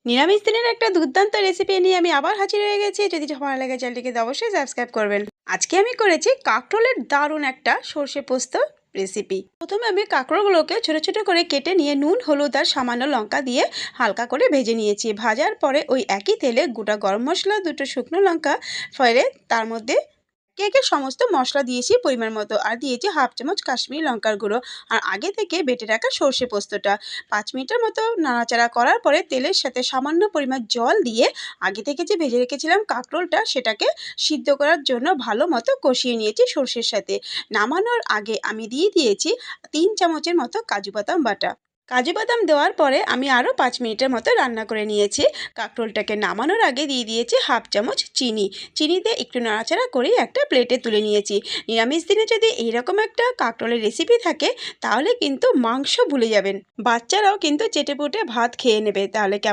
নিরামিষ দিনের একটা দুর্দান্ত রেসিপি নিয়ে আমি আবার হাজির হয়ে গেছি। যদি ভালো লাগে চ্যানেলটিকে অবশ্যই সাবস্ক্রাইব করবেন। আজকে আমি করেছি কাঁকরোলের দারুণ একটা সর্ষে পোস্ত রেসিপি। প্রথমে আমি কাঁকরোলগুলোকে ছোট ছোট করে কেটে নিয়ে নুন, হলুদ আর সামান্য লঙ্কা দিয়ে হালকা করে ভেজে নিয়েছি। ভাজার পরে ওই একই তেলে গোটা গরম মশলা, দুটো শুকনো লঙ্কা ফেলে তার মধ্যে একে সমস্ত মশলা দিয়েছি পরিমাণ মতো, আর দিয়েছি হাফ চামচ কাশ্মীরি লঙ্কার গুঁড়ো আর আগে থেকে বেটে রাখা সর্ষে পোস্তটা। 5 মিনিটের মতো নাড়াচাড়া করার পরে তেলের সাথে সামান্য পরিমাণ জল দিয়ে আগে থেকে যে ভেজে রেখেছিলাম কাঁকরোলটা, সেটাকে সিদ্ধ করার জন্য ভালো মতো কষিয়ে নিয়েছি সর্ষের সাথে। নামানোর আগে আমি দিয়ে দিয়েছি 3 চামচের মতো কাজু বাদাম বাটা। কাজু বাদাম দেওয়ার পরে আমি আরও 5 মিনিটের মতো রান্না করে নিয়েছি। কাঁকরোলটাকে নামানোর আগে দিয়ে দিয়েছি হাফ চামচ চিনি। চিনি দিয়ে একটু নাড়াচাড়া করে একটা প্লেটে তুলে নিয়েছি। নিরামিষ দিনে যদি এইরকম একটা কাঁকরোলের রেসিপি থাকে তাহলে কিন্তু মাংস ভুলে যাবেন, বাচ্চারাও কিন্তু চেটেপুটে ভাত খেয়ে নেবে। তাহলে